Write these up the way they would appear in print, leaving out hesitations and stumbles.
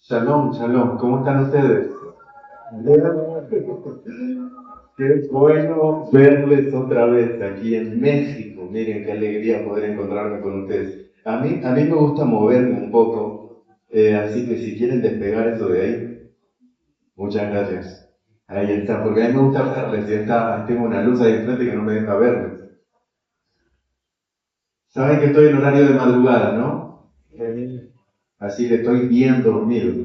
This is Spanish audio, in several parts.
Shalom, shalom, ¿cómo están ustedes? Qué bueno verles otra vez aquí en México. Miren qué alegría poder encontrarme con ustedes. A mí me gusta moverme un poco, así que si quieren despegar eso de ahí, muchas gracias. Ahí está, porque a mí me gusta verles y tengo una luz ahí enfrente que no me deja verles. Saben que estoy en horario de madrugada, ¿no? Así que estoy bien dormido.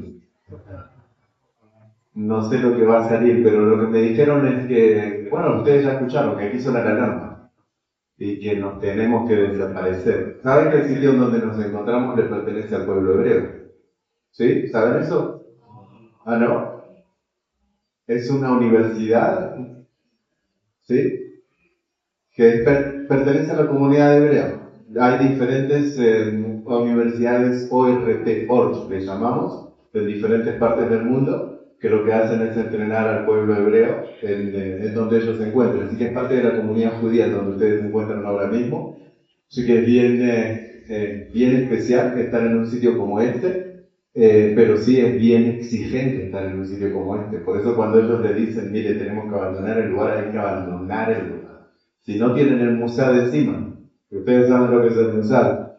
No sé lo que va a salir, pero lo que me dijeron es que, bueno, ustedes ya escucharon que aquí suena la alarma y que nos tenemos que desaparecer. ¿Saben que el sitio donde nos encontramos le pertenece al pueblo hebreo? ¿Sí? ¿Saben eso? Ah, ¿no? Es una universidad, ¿sí? Que pertenece a la comunidad hebrea. Hay diferentes universidades ORT, le llamamos, de diferentes partes del mundo, que lo que hacen es entrenar al pueblo hebreo en donde ellos se encuentran. Así que es parte de la comunidad judía en donde ustedes se encuentran ahora mismo. Así que es bien especial estar en un sitio como este, pero sí es bien exigente estar en un sitio como este. Por eso cuando ellos le dicen, mire, tenemos que abandonar el lugar, hay que abandonar el lugar. Si no tienen el musar de encima, que ustedes saben lo que es el musar,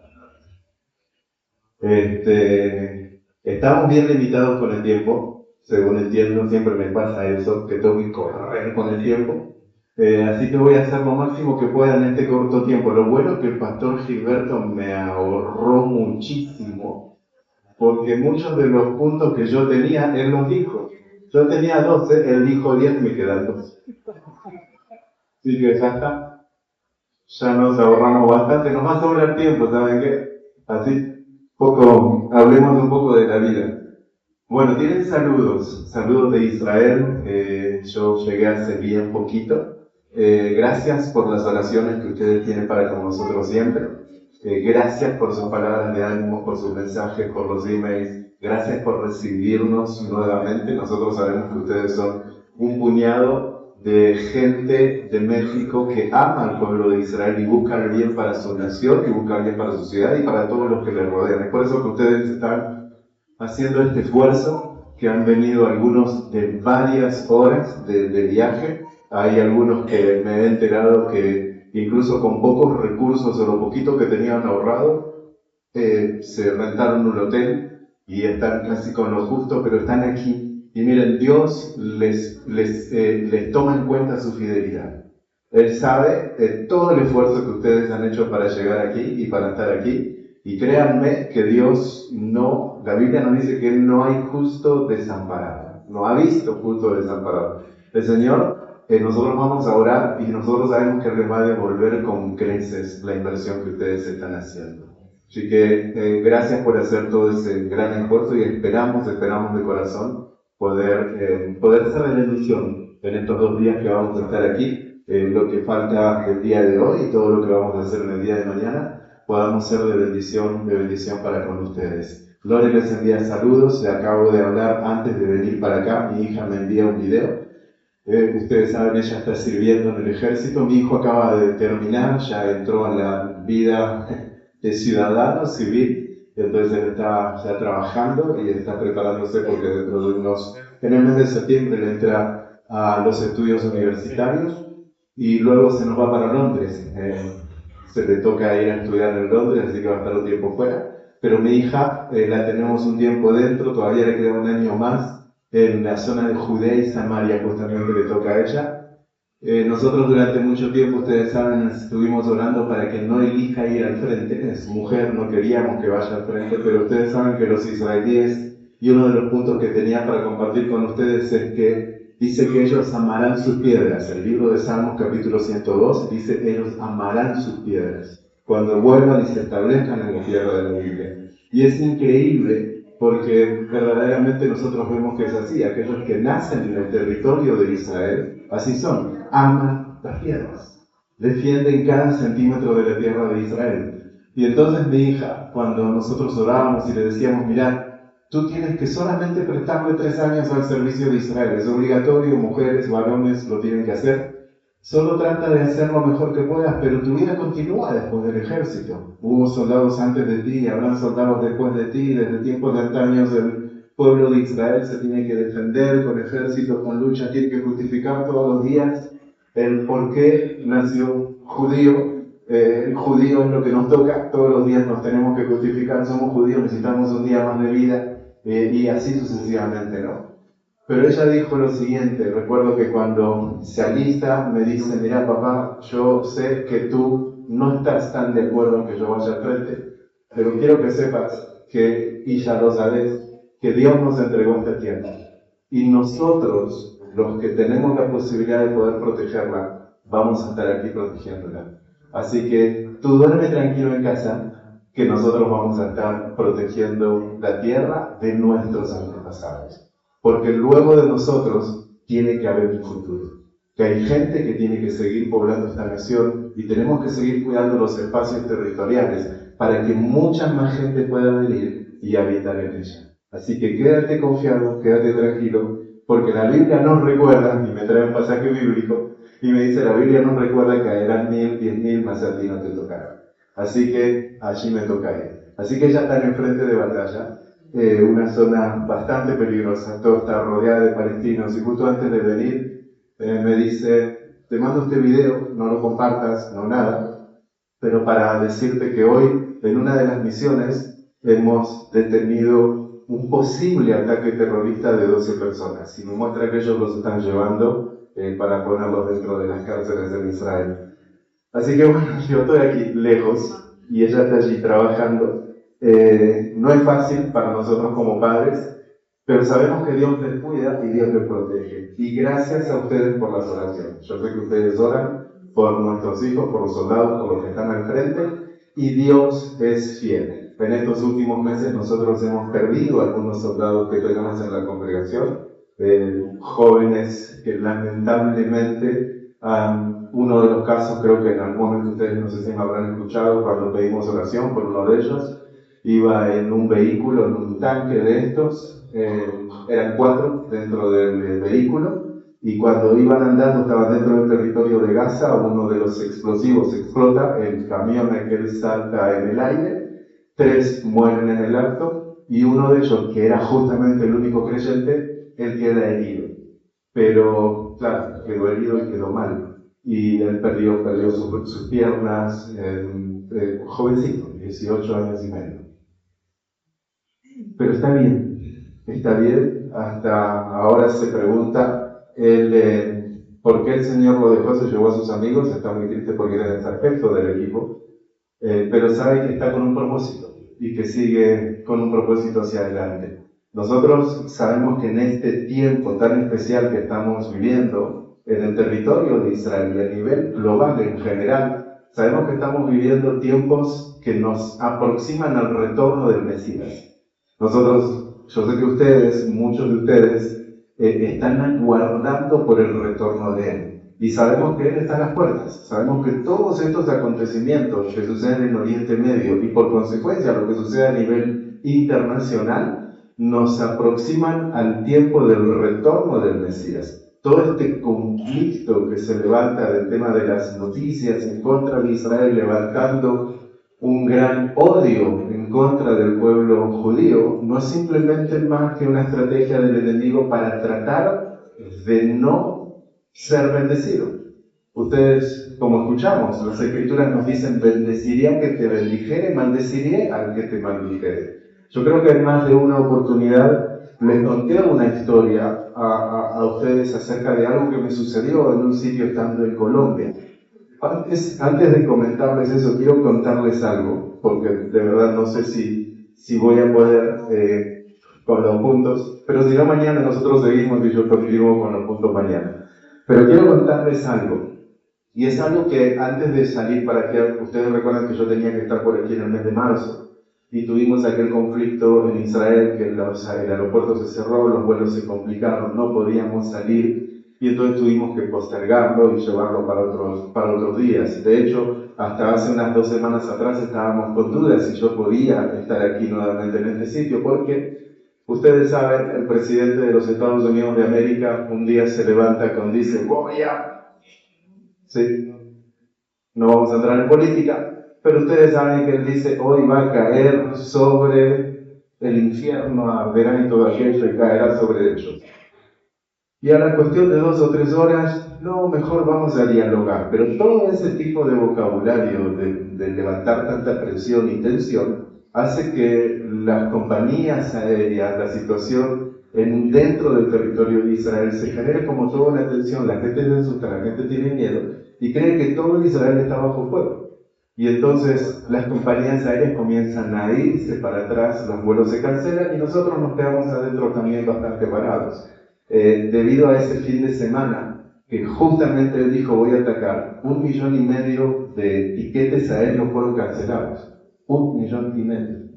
estamos bien limitados con el tiempo, según entiendo, siempre me pasa eso, que tengo que correr con el tiempo. Así que voy a hacer lo máximo que pueda en este corto tiempo. Lo bueno es que el pastor Gilberto me ahorró muchísimo, porque muchos de los puntos que yo tenía, él los dijo. Yo tenía 12, él dijo 10, me quedan 2. Así que ya está. Ya nos ahorramos bastante, nos va a sobrar tiempo, ¿saben qué? Así, hablemos un poco de la vida. Bueno, tienen saludos de Israel. Yo llegué hace bien poquito. Gracias por las oraciones que ustedes tienen para con nosotros siempre. Gracias por sus palabras de ánimo, por sus mensajes, por los emails. Gracias por recibirnos nuevamente. Nosotros sabemos que ustedes son un puñado de gente de México que ama al pueblo de Israel y busca el bien para su nación y busca el bien para su ciudad y para todos los que le rodean. Es por eso que ustedes están haciendo este esfuerzo, que han venido algunos de varias horas de viaje. Hay algunos que me he enterado que incluso con pocos recursos o lo poquito que tenían ahorrado, se rentaron un hotel y están casi con lo justo, pero están aquí. Y miren, Dios les toma en cuenta su fidelidad. Él sabe todo el esfuerzo que ustedes han hecho para llegar aquí y para estar aquí. Y créanme que Dios no, la Biblia nos dice que no hay justo desamparado. No ha visto justo desamparado. El Señor, nosotros vamos a orar y nosotros sabemos que Él les va a devolver con creces la inversión que ustedes están haciendo. Así que gracias por hacer todo ese gran esfuerzo y esperamos de corazón poder ser de bendición en estos 2 días que vamos a estar aquí, lo que falta el día de hoy y todo lo que vamos a hacer en el día de mañana, podamos ser de bendición para con ustedes. Lore les envía saludos, le acabo de hablar antes de venir para acá, mi hija me envía un video. Ustedes saben, ella está sirviendo en el ejército, mi hijo acaba de terminar, ya entró en la vida de ciudadano civil, entonces él está ya trabajando y está preparándose porque dentro de en el mes de septiembre le entra a los estudios universitarios y luego se nos va para Londres. Se le toca ir a estudiar en Londres, así que va a estar un tiempo fuera. Pero mi hija la tenemos un tiempo dentro, todavía le queda un año más en la zona de Judea y Samaria, justamente le toca a ella. Nosotros durante mucho tiempo, ustedes saben, estuvimos orando para que no elija ir al frente. Es mujer, no queríamos que vaya al frente, pero ustedes saben que los israelíes, y uno de los puntos que tenía para compartir con ustedes es que dice que ellos amarán sus piedras. El libro de Salmos capítulo 102 dice que ellos amarán sus piedras cuando vuelvan y se establezcan en la tierra de la Biblia. Y es increíble porque verdaderamente nosotros vemos que es así. Aquellos que nacen en el territorio de Israel, así son, aman las piedras, defienden cada centímetro de la tierra de Israel. Y entonces mi hija, cuando nosotros orábamos y le decíamos, mirad, tú tienes que solamente prestarle 3 años al servicio de Israel, es obligatorio, mujeres, varones lo tienen que hacer. Solo trata de hacer lo mejor que puedas, pero tu vida continúa después del ejército. Hubo soldados antes de ti, habrán soldados después de ti, desde tiempos de antaños el pueblo de Israel se tiene que defender con ejércitos, con lucha, tiene que justificar todos los días el por qué nació judío. El judío es lo que nos toca, todos los días nos tenemos que justificar, somos judíos, necesitamos un día más de vida, y así sucesivamente, ¿no? Pero ella dijo lo siguiente, recuerdo que cuando se alista me dice, mira papá, yo sé que tú no estás tan de acuerdo en que yo vaya al frente, pero quiero que sepas que, y ya lo sabes, que Dios nos entregó esta tierra. Y nosotros, los que tenemos la posibilidad de poder protegerla, vamos a estar aquí protegiéndola. Así que tú duerme tranquilo en casa, que nosotros vamos a estar protegiendo la tierra de nuestros antepasados. Porque luego de nosotros tiene que haber un futuro. Que hay gente que tiene que seguir poblando esta nación y tenemos que seguir cuidando los espacios territoriales para que mucha más gente pueda venir y habitar en ella. Así que quédate confiado, quédate tranquilo, porque la Biblia nos recuerda, y me trae un pasaje bíblico, y me dice, la Biblia nos recuerda que caerán 1000, 10.000, más a ti no te tocará. Así que allí me toca ir. Así que ya están en frente de batalla, una zona bastante peligrosa, todo está rodeada de palestinos, y justo antes de venir me dice, te mando este video, no lo compartas, no nada, pero para decirte que hoy, en una de las misiones, hemos detenido un posible ataque terrorista de 12 personas, y me muestra que ellos los están llevando para ponerlos dentro de las cárceles de Israel. Así que bueno, yo estoy aquí lejos, y ella está allí trabajando. No es fácil para nosotros como padres, pero sabemos que Dios les cuida y Dios les protege. Y gracias a ustedes por las oraciones. Yo sé que ustedes oran por nuestros hijos, por los soldados, por los que están al frente, y Dios es fiel. En estos últimos meses nosotros hemos perdido algunos soldados que tenemos en la congregación, jóvenes que lamentablemente, uno de los casos, creo que en algún momento ustedes no sé si me habrán escuchado cuando pedimos oración por uno de ellos, iba en un vehículo, en un tanque de estos, eran 4 dentro del vehículo, y cuando iban andando, estaban dentro del territorio de Gaza, uno de los explosivos explota, el camión aquel salta en el aire, 3 mueren en el acto, y uno de ellos, que era justamente el único creyente, él queda herido. Pero, claro, quedó herido y quedó mal. Y él perdió sus piernas, jovencito, 18 años y medio. Pero está bien, hasta ahora se pregunta él, por qué el Señor lo dejó, se llevó a sus amigos, está muy triste porque era el sargento del equipo, pero sabe que está con un propósito y que sigue con un propósito hacia adelante. Nosotros sabemos que en este tiempo tan especial que estamos viviendo en el territorio de Israel y a nivel global en general, sabemos que estamos viviendo tiempos que nos aproximan al retorno del Mesías. Nosotros, yo sé que ustedes, muchos de ustedes, están aguardando por el retorno de Él. Y sabemos que Él está a las puertas. Sabemos que todos estos acontecimientos que suceden en Oriente Medio y por consecuencia lo que sucede a nivel internacional nos aproximan al tiempo del retorno del Mesías. Todo este conflicto que se levanta del tema de las noticias en contra de Israel, levantando un gran odio en contra del pueblo judío, no es simplemente más que una estrategia del enemigo para tratar de no ser bendecido. Ustedes, como escuchamos, las escrituras nos dicen, bendeciré al que te bendijere, maldeciré al que te maldijere. Yo creo que en más de una oportunidad les conté una historia a ustedes acerca de algo que me sucedió en un sitio estando en Colombia. Antes de comentarles eso, quiero contarles algo, porque de verdad no sé si voy a poder con los puntos, pero si no mañana nosotros seguimos y yo continúo con los puntos mañana. Pero quiero contarles algo, y es algo que antes de salir para aquí, ustedes recuerdan que yo tenía que estar por aquí en el mes de marzo, y tuvimos aquel conflicto en Israel, que el aeropuerto se cerró, los vuelos se complicaron, no podíamos salir, y entonces tuvimos que postergarlo y llevarlo para otros días. De hecho, hasta hace unas 2 semanas atrás estábamos con dudas si yo podía estar aquí nuevamente en este sitio, porque ustedes saben, el presidente de los Estados Unidos de América un día se levanta con dice, voy a... ¿Sí? No vamos a entrar en política, pero ustedes saben que él dice, hoy va a caer sobre el infierno arderá y todo aquello y caerá sobre ellos. Y a la cuestión de 2 o 3 horas, no, mejor vamos a dialogar. Pero todo ese tipo de vocabulario de levantar tanta presión y tensión hace que las compañías aéreas, la situación dentro del territorio de Israel se genere como toda una tensión. La gente se asusta, la gente tiene miedo y cree que todo Israel está bajo fuego. Y entonces las compañías aéreas comienzan a irse para atrás, los vuelos se cancelan y nosotros nos quedamos adentro también bastante parados. Debido a ese fin de semana, que justamente él dijo voy a atacar, 1,5 millones de tiquetes aéreos fueron cancelados. 1,5 millones.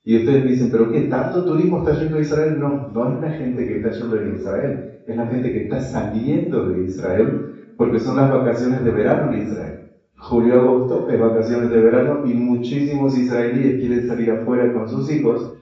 Y ustedes me dicen, ¿pero qué? ¿Tanto turismo está yendo a Israel? No, no es la gente que está yendo a Israel, es la gente que está saliendo de Israel, porque son las vacaciones de verano en Israel. Julio, agosto es vacaciones de verano y muchísimos israelíes quieren salir afuera con sus hijos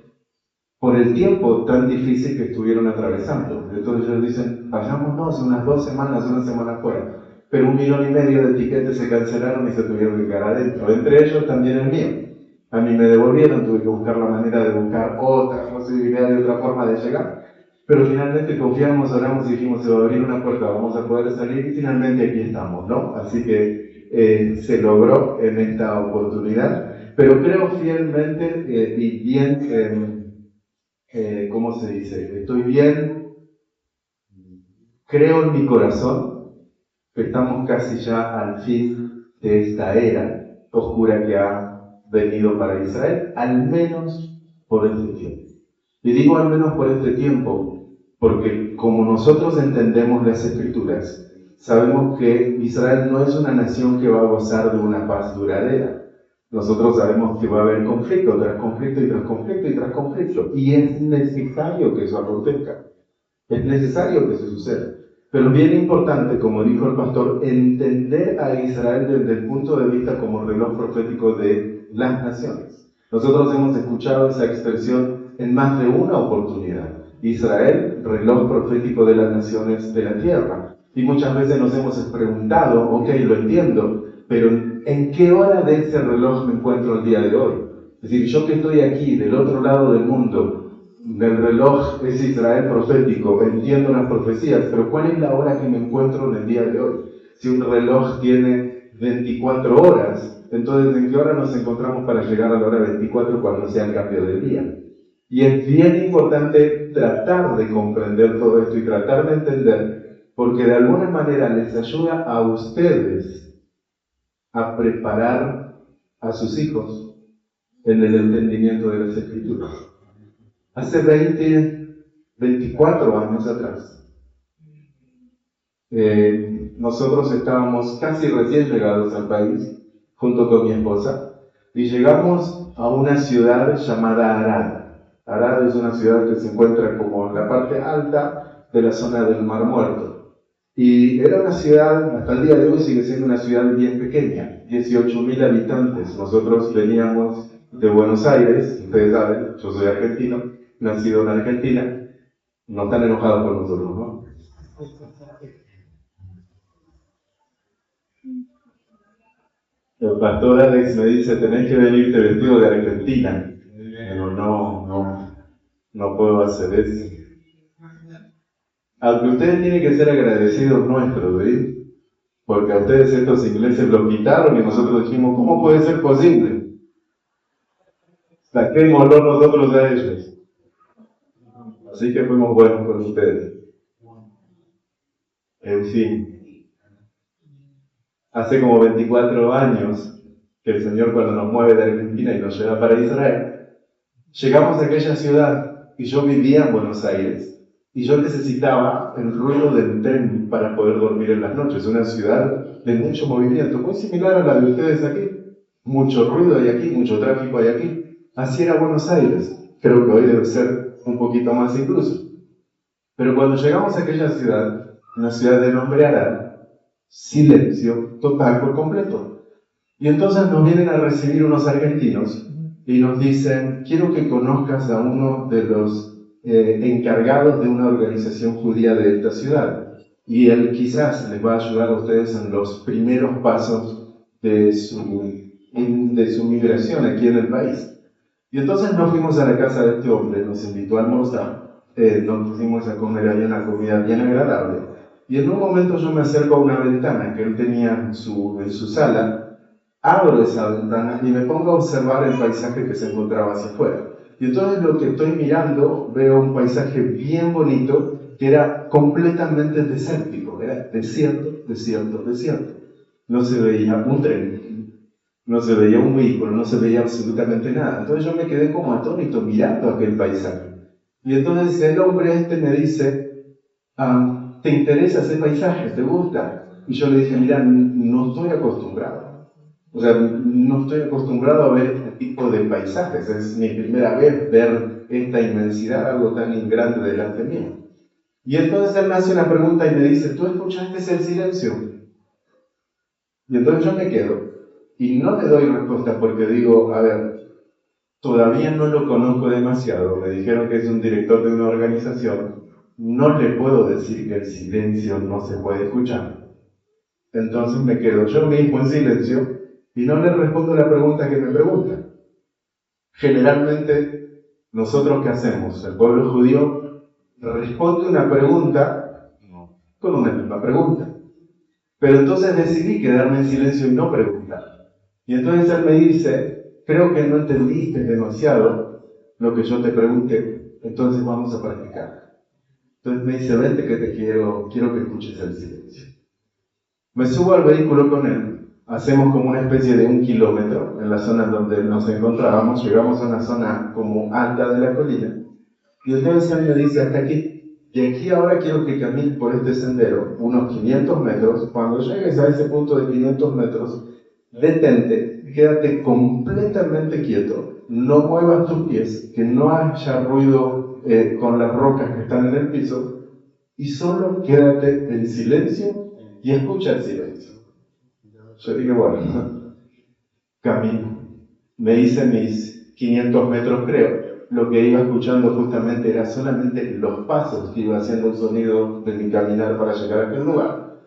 por el tiempo tan difícil que estuvieron atravesando. Entonces ellos dicen, vayámonos unas 2 semanas, una semana fuera. Pero 1,5 millones de tiquetes se cancelaron y se tuvieron que quedar adentro. Entre ellos también el mío. A mí me devolvieron, tuve que buscar la manera de buscar otra posibilidad de otra forma de llegar. Pero finalmente confiamos, oramos y dijimos, se va a abrir una puerta, vamos a poder salir y finalmente aquí estamos, ¿no? Así que se logró en esta oportunidad. Pero creo fielmente y bien... ¿cómo se dice? Estoy bien, creo en mi corazón que estamos casi ya al fin de esta era oscura que ha venido para Israel, al menos por este tiempo. Y digo al menos por este tiempo, porque como nosotros entendemos las Escrituras, sabemos que Israel no es una nación que va a gozar de una paz duradera. Nosotros sabemos que va a haber conflicto tras conflicto y tras conflicto y tras conflicto. Y es necesario que eso acontezca. Es necesario que eso suceda. Pero es bien importante, como dijo el pastor, entender a Israel desde el punto de vista como reloj profético de las naciones. Nosotros hemos escuchado esa expresión en más de una oportunidad. Israel, reloj profético de las naciones de la tierra. Y muchas veces nos hemos preguntado, ok, lo entiendo, pero ¿en qué hora de ese reloj me encuentro el día de hoy? Es decir, yo que estoy aquí, del otro lado del mundo, del reloj es Israel profético, entiendo las profecías, pero ¿cuál es la hora que me encuentro en el día de hoy? Si un reloj tiene 24 horas, entonces ¿en qué hora nos encontramos para llegar a la hora 24 cuando sea el cambio del día? Y es bien importante tratar de comprender todo esto y tratar de entender, porque de alguna manera les ayuda a ustedes a preparar a sus hijos en el entendimiento de las Escrituras. Hace 24 años atrás, nosotros estábamos casi recién llegados al país, junto con mi esposa, y llegamos a una ciudad llamada Arad. Arad es una ciudad que se encuentra como en la parte alta de la zona del Mar Muerto. Y era una ciudad, hasta el día de hoy sigue siendo una ciudad bien pequeña, 18,000 habitantes. Nosotros veníamos de Buenos Aires, ustedes saben, yo soy argentino, nacido en Argentina, no están enojados con nosotros, ¿no? El pastor Alex me dice, tenés que venirte vestido de Argentina. Pero no puedo hacer eso. Aunque ustedes tienen que ser agradecidos nuestros, ¿sí? Porque a ustedes estos ingleses los quitaron y nosotros dijimos, ¿cómo puede ser posible? Saquémoslo nosotros a ellos. Así que fuimos buenos con ustedes. En fin, hace como 24 años que el Señor cuando nos mueve de Argentina y nos lleva para Israel, llegamos a aquella ciudad y yo vivía en Buenos Aires y yo necesitaba el ruido del tren para poder dormir en las noches. Una ciudad de mucho movimiento, muy similar a la de ustedes aquí. Mucho ruido hay aquí, mucho tráfico hay aquí. Así era Buenos Aires. Creo que hoy debe ser un poquito más incluso. Pero cuando llegamos a aquella ciudad, una ciudad de nombre Arad, silencio total por completo. Y entonces nos vienen a recibir unos argentinos y nos dicen, quiero que conozcas a uno de los encargados de una organización judía de esta ciudad. Y él quizás les va a ayudar a ustedes en los primeros pasos de su migración aquí en el país. Y entonces nos fuimos a la casa de este hombre, nos invitó a almorzar, nos pusimos a comer ahí una comida bien agradable. Y en un momento yo me acerco a una ventana que él tenía en su sala, abro esa ventana y me pongo a observar el paisaje que se encontraba hacia afuera. Y entonces lo que estoy mirando, veo un paisaje bien bonito que era completamente desértico, era desierto, desierto, desierto. No se veía un tren, no se veía un vehículo, no se veía absolutamente nada. Entonces yo me quedé como atónito mirando aquel paisaje. Y entonces el hombre este me dice, ¿te interesa ese paisaje? ¿Te gusta? Y yo le dije, mira, no estoy acostumbrado. O sea, no estoy acostumbrado a ver este tipo de paisajes. Es mi primera vez ver esta inmensidad, algo tan grande delante mío. Y entonces él me hace una pregunta y me dice, ¿tú escuchaste el silencio? Y entonces yo me quedo y no le doy respuesta porque digo, a ver, todavía no lo conozco demasiado. Me dijeron que es un director de una organización. No le puedo decir que el silencio no se puede escuchar. Entonces me quedo yo mismo en silencio y no le respondo la pregunta que me pregunta. Generalmente, nosotros ¿qué hacemos? El pueblo judío responde una pregunta con una misma pregunta. Pero entonces decidí quedarme en silencio y no preguntar. Y entonces él me dice, creo que no entendiste demasiado lo que yo te pregunté, entonces vamos a practicar. Entonces me dice, vente que quiero que escuches el silencio. Me subo al vehículo con él, hacemos como una especie de 1 kilómetro en la zona donde nos encontrábamos, llegamos a una zona como alta de la colina, y entonces él me dice, hasta aquí, y aquí ahora quiero que camines por este sendero, unos 500 metros, cuando llegues a ese punto de 500 metros, detente, quédate completamente quieto, no muevas tus pies, que no haya ruido con las rocas que están en el piso, y solo quédate en silencio y escucha el silencio. Yo dije, bueno, camino. Me hice mis 500 metros, creo. Lo que iba escuchando justamente era solamente los pasos que iba haciendo el sonido de mi caminar para llegar a aquel lugar.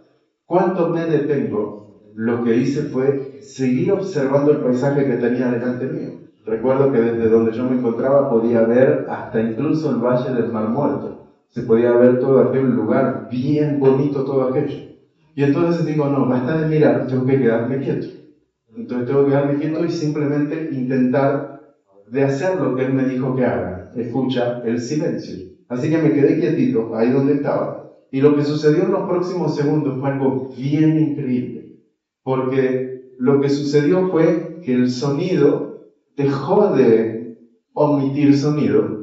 Cuando me detengo, lo que hice fue seguir observando el paisaje que tenía delante mío. Recuerdo que desde donde yo me encontraba podía ver hasta incluso el Valle del Mar Muerto. Se podía ver todo aquel lugar, bien bonito todo aquello. Y entonces digo, no, basta de mirar, tengo que quedarme quieto. Entonces tengo que quedarme quieto y simplemente intentar de hacer lo que él me dijo que haga. Escucha el silencio. Así que me quedé quietito, ahí donde estaba. Y lo que sucedió en los próximos segundos fue algo bien increíble. Porque lo que sucedió fue que el sonido dejó de emitir sonido.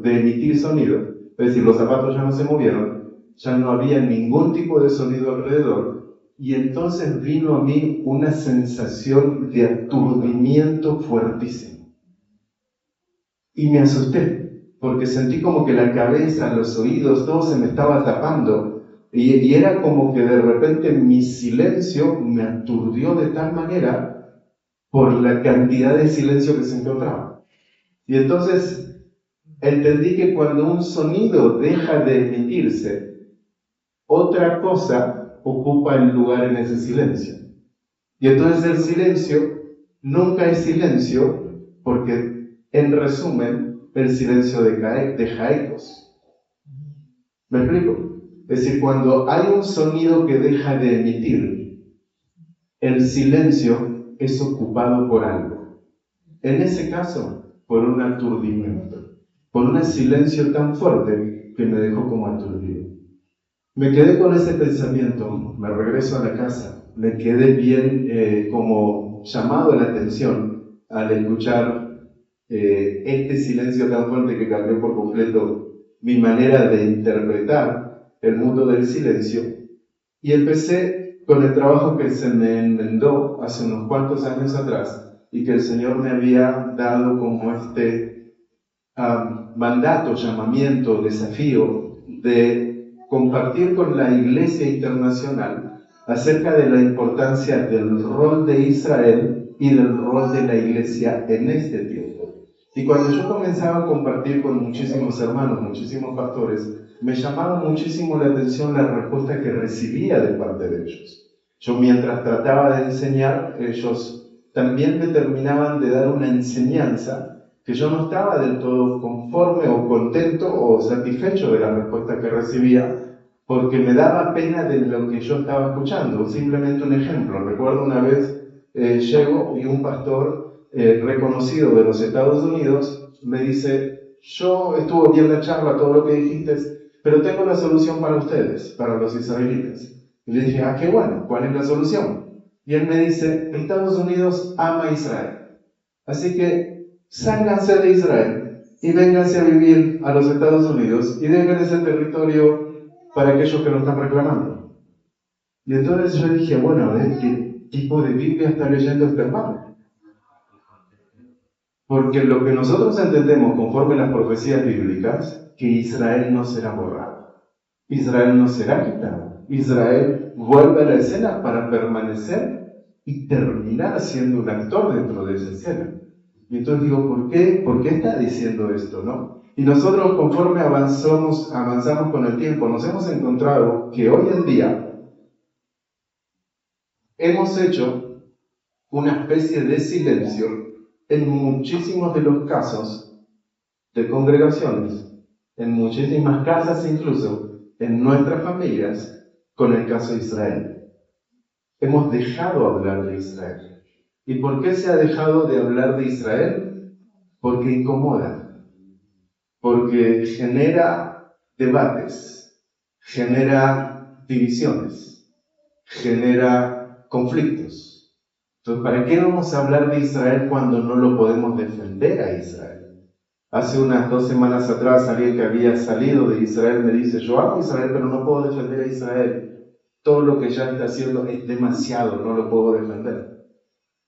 Es decir, los zapatos ya no se movieron, ya no había ningún tipo de sonido alrededor. Y entonces vino a mí una sensación de aturdimiento fuertísimo. Y me asusté, porque sentí como que la cabeza, los oídos, todo se me estaba tapando. Y era como que de repente mi silencio me aturdió de tal manera por la cantidad de silencio que se encontraba. Y entonces entendí que cuando un sonido deja de emitirse, otra cosa ocupa el lugar en ese silencio. Y entonces el silencio nunca es silencio porque, en resumen, el silencio de Jaicos. ¿Me explico? Es decir, cuando hay un sonido que deja de emitir, el silencio es ocupado por algo. En ese caso, por un aturdimiento, por un silencio tan fuerte que me dejó como aturdido. Me quedé con ese pensamiento, me regreso a la casa, me quedé bien como llamado la atención al escuchar este silencio tan fuerte que cambió por completo mi manera de interpretar el mundo del silencio, y empecé con el trabajo que se me enmendó hace unos cuantos años atrás y que el Señor me había dado como este mandato, llamamiento, desafío de compartir con la Iglesia Internacional acerca de la importancia del rol de Israel y del rol de la Iglesia en este tiempo. Y cuando yo comenzaba a compartir con muchísimos hermanos, muchísimos pastores, me llamaba muchísimo la atención la respuesta que recibía de parte de ellos. Yo mientras trataba de enseñar, ellos también me terminaban de dar una enseñanza que yo no estaba del todo conforme o contento o satisfecho de la respuesta que recibía, porque me daba pena de lo que yo estaba escuchando. Simplemente un ejemplo. Recuerdo una vez llego y un pastor reconocido de los Estados Unidos me dice: yo estuve bien la charla, todo lo que dijiste, pero tengo la solución para ustedes, para los israelitas. Y le dije: ah, qué bueno, ¿cuál es la solución? Y él me dice: Estados Unidos ama a Israel, así que sálganse de Israel y vénganse a vivir a los Estados Unidos y dejen ese territorio para aquellos que lo están reclamando. Y entonces yo dije: bueno, a ver, ¿qué tipo de Biblia está leyendo este hermano? Porque lo que nosotros entendemos conforme las profecías bíblicas, que Israel no será borrado, Israel no será quitado, Israel vuelve a la escena para permanecer y terminar siendo un actor dentro de esa escena. Y entonces digo: ¿por qué está diciendo esto, no? Y nosotros, conforme avanzamos con el tiempo, nos hemos encontrado que hoy en día hemos hecho una especie de silencio en muchísimos de los casos de congregaciones, en muchísimas casas, incluso en nuestras familias, con el caso de Israel. Hemos dejado hablar de Israel. ¿Y por qué se ha dejado de hablar de Israel? Porque incomoda, porque genera debates, genera divisiones, genera conflictos. Entonces, ¿para qué vamos a hablar de Israel cuando no lo podemos defender a Israel? Hace unas 2 semanas atrás, alguien que había salido de Israel me dice: yo amo a Israel, pero no puedo defender a Israel. Todo lo que ya está haciendo es demasiado, no lo puedo defender.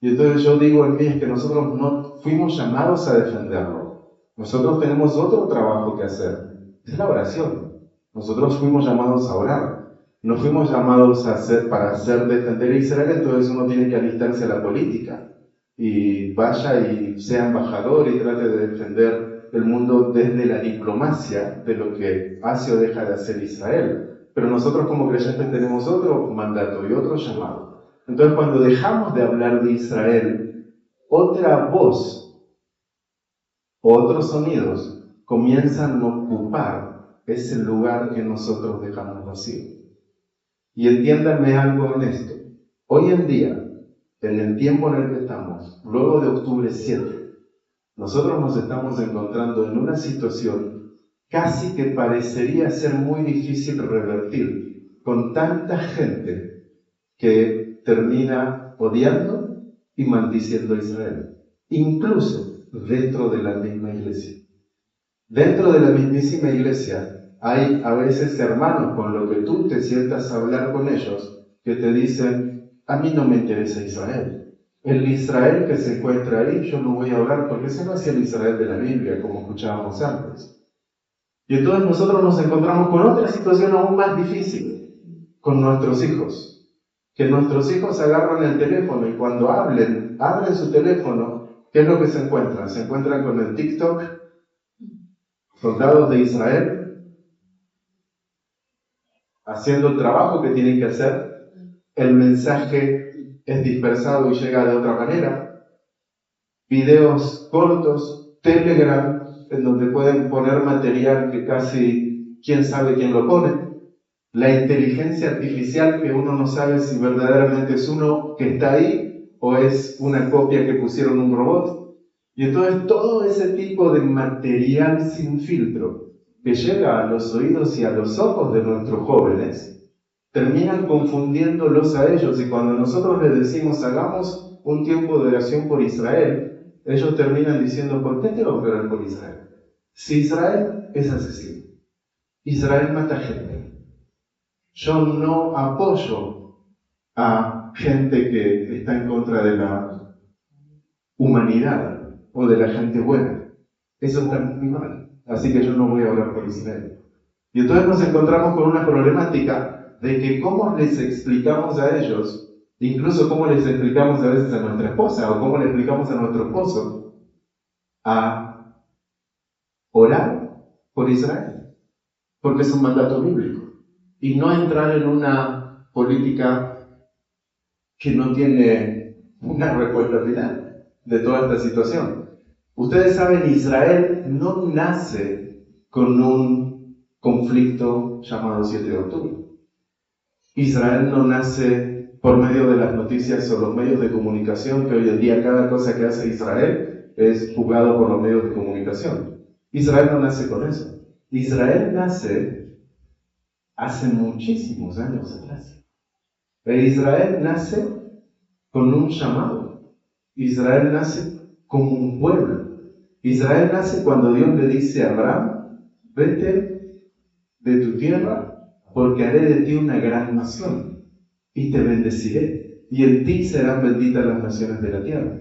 Y entonces yo digo en mí, es que nosotros no fuimos llamados a defenderlo. Nosotros tenemos otro trabajo que hacer, es la oración. Nosotros fuimos llamados a orar. No fuimos llamados para hacer defender a Israel, entonces uno tiene que alistarse a la política. Y vaya y sea embajador y trate de defender el mundo desde la diplomacia de lo que hace o deja de hacer Israel. Pero nosotros como creyentes tenemos otro mandato y otro llamado. Entonces, cuando dejamos de hablar de Israel, otra voz, otros sonidos comienzan a ocupar ese lugar que nosotros dejamos vacío. Y entiéndanme algo en esto. Hoy en día, en el tiempo en el que estamos, luego de octubre 7, nosotros nos estamos encontrando en una situación casi que parecería ser muy difícil revertir, con tanta gente que termina odiando y maldiciendo a Israel, incluso dentro de la misma iglesia. Dentro de la mismísima iglesia hay a veces hermanos con los que tú te sientas a hablar con ellos que te dicen: a mí no me interesa Israel. El Israel que se encuentra ahí, yo no voy a hablar porque ese no es el Israel de la Biblia, como escuchábamos antes. Y entonces nosotros nos encontramos con otra situación aún más difícil, con nuestros hijos. Que nuestros hijos agarran el teléfono y cuando abren su teléfono, ¿qué es lo que se encuentran? Se encuentran con el TikTok, soldados de Israel, haciendo el trabajo que tienen que hacer. El mensaje es dispersado y llega de otra manera. Videos cortos, Telegram, en donde pueden poner material que casi quién sabe quién lo pone. La inteligencia artificial que uno no sabe si verdaderamente es uno que está ahí o es una copia que pusieron un robot. Y entonces todo ese tipo de material sin filtro que llega a los oídos y a los ojos de nuestros jóvenes terminan confundiéndolos a ellos. Y cuando nosotros les decimos: hagamos un tiempo de oración por Israel, ellos terminan diciendo: ¿por qué tengo que orar por Israel? Si Israel es asesino, Israel mata gente. Yo no apoyo a gente que está en contra de la humanidad o de la gente buena. Eso está muy mal. Así que yo no voy a orar por Israel. Y entonces nos encontramos con una problemática de que cómo les explicamos a ellos, incluso cómo les explicamos a veces a nuestra esposa o cómo le explicamos a nuestro esposo, a orar por Israel, porque es un mandato bíblico, y no entrar en una política que no tiene una respuesta final de toda esta situación. Ustedes saben, Israel no nace con un conflicto llamado 7 de octubre. Israel no nace por medio de las noticias o los medios de comunicación, que hoy en día cada cosa que hace Israel es juzgado por los medios de comunicación. Israel no nace con eso. Israel nace hace muchísimos años atrás. Israel nace con un llamado. Israel nace como un pueblo. Israel nace cuando Dios le dice a Abraham: vete de tu tierra, porque haré de ti una gran nación, y te bendeciré, y en ti serán benditas las naciones de la tierra.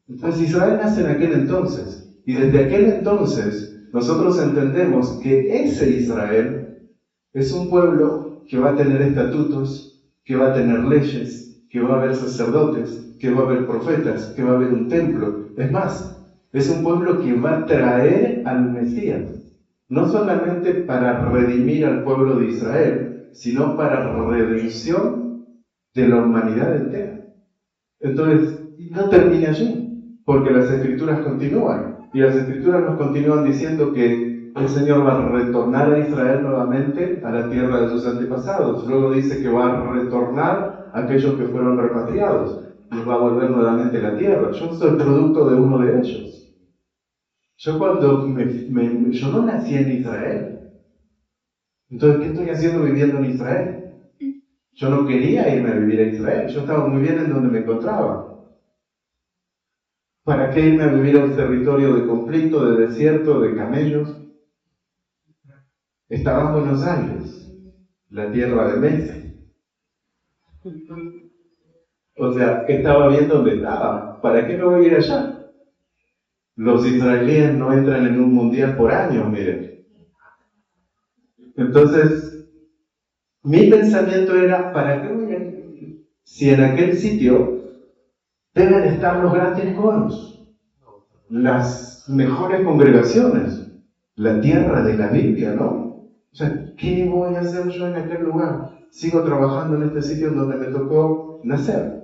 Entonces Israel nace en aquel entonces, y desde aquel entonces nosotros entendemos que ese Israel es un pueblo que va a tener estatutos, que va a tener leyes, que va a haber sacerdotes, que va a haber profetas, que va a haber un templo. Es más, es un pueblo que va a traer al Mesías, no solamente para redimir al pueblo de Israel, sino para redención de la humanidad entera. Entonces, no termina allí, porque las Escrituras continúan, y las Escrituras nos continúan diciendo que el Señor va a retornar a Israel nuevamente a la tierra de sus antepasados. Luego dice que va a retornar a aquellos que fueron repatriados, y va a volver nuevamente a la tierra. Yo soy producto de uno de ellos. Yo yo no nací en Israel. Entonces, ¿qué estoy haciendo viviendo en Israel? Yo no quería irme a vivir a Israel. Yo estaba muy bien en donde me encontraba. ¿Para qué irme a vivir a un territorio de conflicto, de desierto, de camellos? Estaba en Buenos Aires, la tierra de Messi. O sea, estaba bien donde estaba. ¿Para qué me voy a ir allá? Los israelíes no entran en un mundial por año, miren. Entonces, mi pensamiento era: ¿para qué voy a ir? Si en aquel sitio deben estar los grandes coros, las mejores congregaciones, la tierra de la Biblia, ¿no? O sea, ¿qué voy a hacer yo en aquel lugar? Sigo trabajando en este sitio donde me tocó nacer.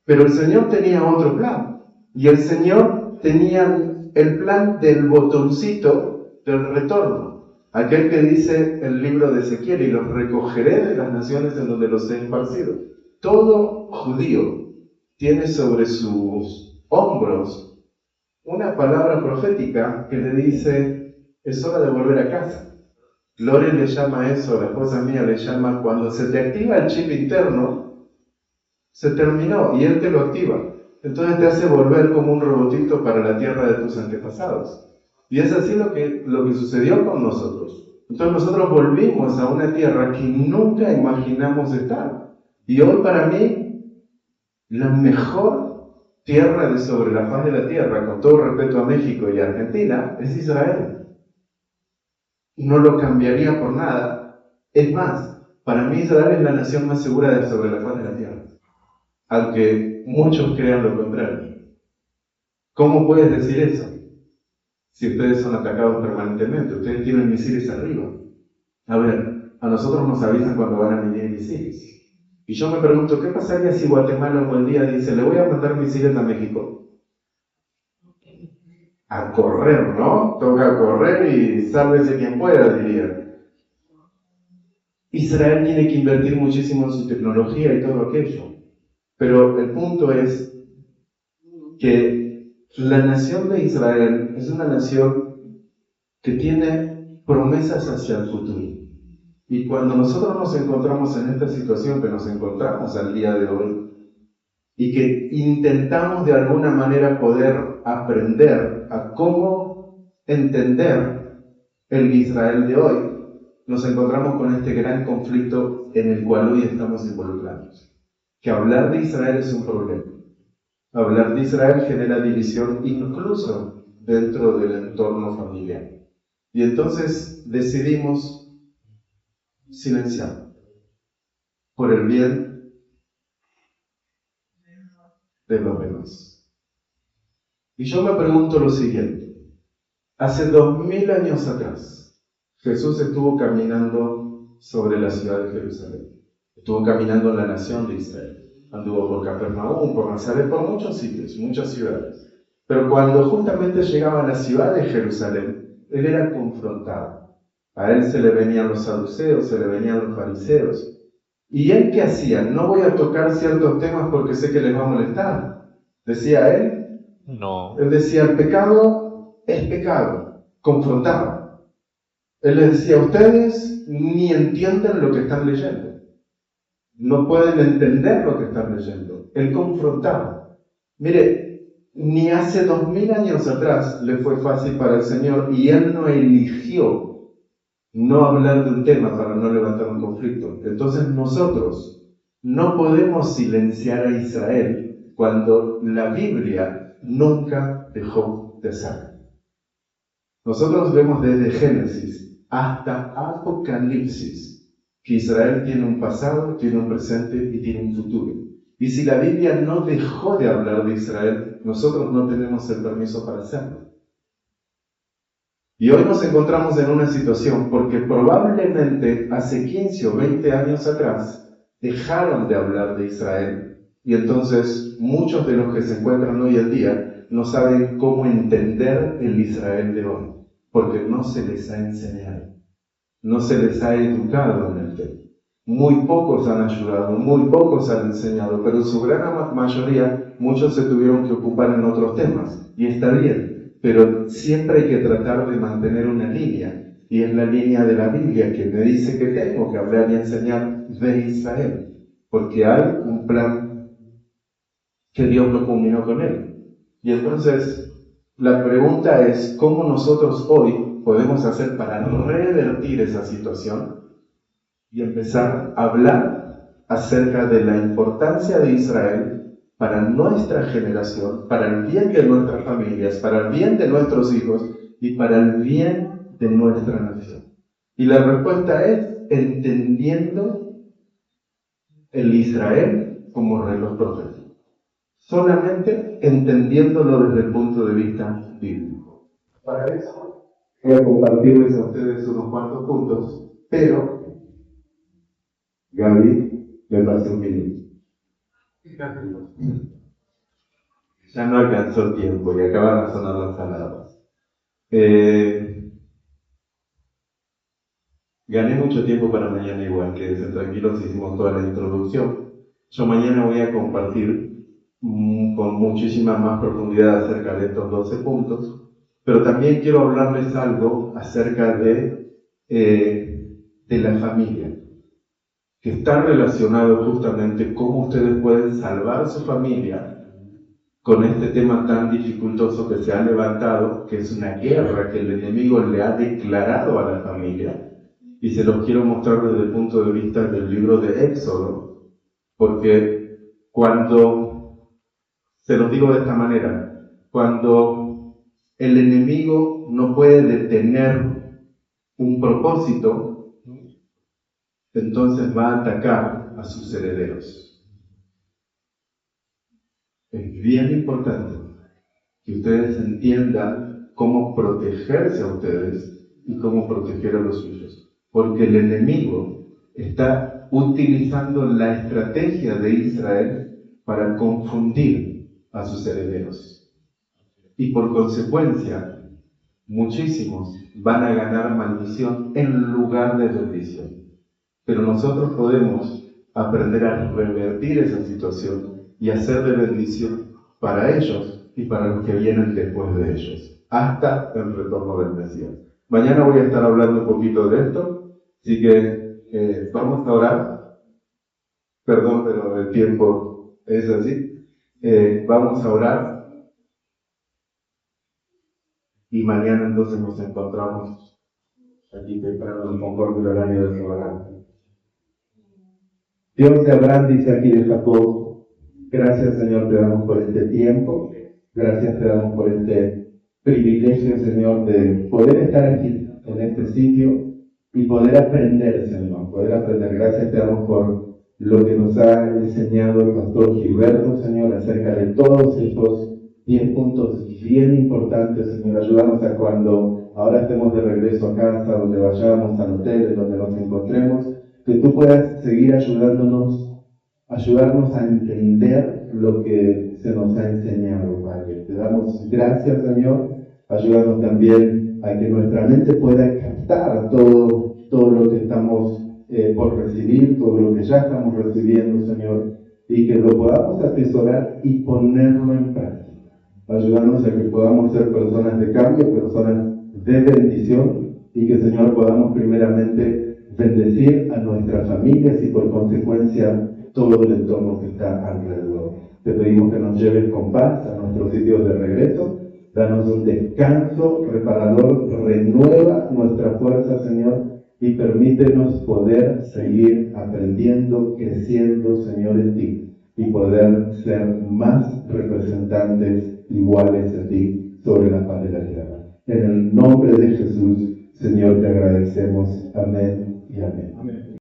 Pero el Señor tenía otro plan. Y el Señor tenía el plan del botoncito del retorno. Aquel que dice el libro de Ezequiel: y los recogeré de las naciones en donde los he esparcido. Todo judío tiene sobre sus hombros una palabra profética que le dice: es hora de volver a casa. Lore le llama eso, la esposa mía le llama: cuando se te activa el chip interno, se terminó, y él te lo activa. Entonces te hace volver como un robotito para la tierra de tus antepasados. Y es así lo que sucedió con nosotros. Entonces nosotros volvimos a una tierra que nunca imaginamos estar. Y hoy, para mí, la mejor tierra de sobre la faz de la tierra, con todo respeto a México y a Argentina, es Israel. No lo cambiaría por nada. Es más, para mí Israel es la nación más segura de sobre la faz de la tierra, aunque muchos crean lo contrario. ¿Cómo puedes decir eso? Si ustedes son atacados permanentemente, ustedes tienen misiles arriba. A ver, a nosotros nos avisan cuando van a venir misiles. Y yo me pregunto: ¿qué pasaría si Guatemala un buen día dice: le voy a mandar misiles a México? A correr, ¿no? Toca correr y sálvese quien pueda, diría. Israel tiene que invertir muchísimo en su tecnología y todo aquello. Pero el punto es que la nación de Israel es una nación que tiene promesas hacia el futuro. Y cuando nosotros nos encontramos en esta situación que nos encontramos al día de hoy, y que intentamos de alguna manera poder aprender a cómo entender el Israel de hoy, nos encontramos con este gran conflicto en el cual hoy estamos involucrados. Que hablar de Israel es un problema. Hablar de Israel genera división incluso dentro del entorno familiar. Y entonces decidimos silenciar por el bien de los demás. Y yo me pregunto lo siguiente: hace 2000 años atrás, Jesús estuvo caminando sobre la ciudad de Jerusalén. Estuvo caminando en la nación de Israel. Anduvo por Capernaum, por Nazaret, por muchos sitios, muchas ciudades. Pero cuando justamente llegaba a la ciudad de Jerusalén, él era confrontado. A él se le venían los saduceos, se le venían los fariseos. ¿Y él qué hacía? No voy a tocar ciertos temas porque sé que les va a molestar. Decía él. No. Él decía, el pecado es pecado. Confrontaba. Él les decía, ustedes ni entienden lo que están leyendo. No pueden entender lo que están leyendo. Él confrontaba. Mire, ni hace 2000 años atrás le fue fácil para el Señor y Él no eligió no hablar de un tema para no levantar un conflicto. Entonces nosotros no podemos silenciar a Israel cuando la Biblia nunca dejó de ser. Nosotros vemos desde Génesis hasta Apocalipsis que Israel tiene un pasado, tiene un presente y tiene un futuro. Y si la Biblia no dejó de hablar de Israel, nosotros no tenemos el permiso para hacerlo. Y hoy nos encontramos en una situación porque probablemente hace 15 o 20 años atrás dejaron de hablar de Israel y entonces muchos de los que se encuentran hoy en día no saben cómo entender el Israel de hoy, porque no se les ha enseñado, no se les ha educado en el tema. Muy pocos han ayudado, muy pocos han enseñado, pero en su gran mayoría muchos se tuvieron que ocupar en otros temas y está bien. Pero siempre hay que tratar de mantener una línea, y es la línea de la Biblia que me dice que tengo que hablar y enseñar de Israel, porque hay un plan que Dios lo culminó con él. Y entonces, la pregunta es, ¿cómo nosotros hoy podemos hacer para revertir esa situación y empezar a hablar acerca de la importancia de Israel para nuestra generación, para el bien de nuestras familias, para el bien de nuestros hijos y para el bien de nuestra nación? Y la respuesta es entendiendo el Israel como reloj profético. Solamente entendiéndolo desde el punto de vista bíblico. Para eso voy a compartirles a ustedes unos cuantos puntos, pero Gaby, me pasó un minuto. Ya no alcanzó tiempo y acaban de sonar las alarmas. Gané mucho tiempo para mañana igual, que tranquilos hicimos toda la introducción. Yo mañana voy a compartir con muchísima más profundidad acerca de estos 12 puntos, pero también quiero hablarles algo acerca de la familia, que está relacionado justamente cómo ustedes pueden salvar su familia con este tema tan dificultoso que se ha levantado, que es una guerra que el enemigo le ha declarado a la familia. Y se los quiero mostrar desde el punto de vista del libro de Éxodo, porque cuando, se los digo de esta manera, cuando el enemigo no puede detener un propósito, entonces va a atacar a sus herederos. Es bien importante que ustedes entiendan cómo protegerse a ustedes y cómo proteger a los suyos. Porque el enemigo está utilizando la estrategia de Israel para confundir a sus herederos. Y por consecuencia, muchísimos van a ganar maldición en lugar de bendición. Pero nosotros podemos aprender a revertir esa situación y hacer de bendición para ellos y para los que vienen después de ellos, hasta el retorno del Mesías. Mañana voy a estar hablando un poquito de esto, así que vamos a orar. Perdón, pero el tiempo es así. Vamos a orar y mañana entonces nos encontramos aquí temprano conforme el horario de trabajar. Dios de Abraham, dice aquí de Jacob, gracias Señor te damos por este tiempo, gracias te damos por este privilegio Señor de poder estar aquí en este sitio y poder aprender Señor, poder aprender. Gracias te damos por lo que nos ha enseñado el pastor Gilberto Señor acerca de todos estos 10 puntos bien importantes Señor. Ayúdanos a cuando ahora estemos de regreso a casa, donde vayamos, al hotel, donde nos encontremos, que tú puedas seguir ayudarnos a entender lo que se nos ha enseñado, Padre. Te damos gracias, Señor. Ayúdanos también a que nuestra mente pueda captar todo lo que estamos por recibir, todo lo que ya estamos recibiendo, Señor, y que lo podamos atesorar y ponerlo en práctica. Ayúdanos a que podamos ser personas de cambio, personas de bendición, y que, Señor, podamos primeramente bendecir a nuestras familias y por consecuencia todo el entorno que está alrededor. Te pedimos que nos lleves con paz a nuestros sitios de regreso. Danos un descanso reparador, renueva nuestra fuerza, Señor, y permítenos poder seguir aprendiendo, creciendo, Señor, en ti, y poder ser más representantes iguales a ti sobre la faz de la tierra. En el nombre de Jesús, Señor, te agradecemos. Amén y amén. Amén.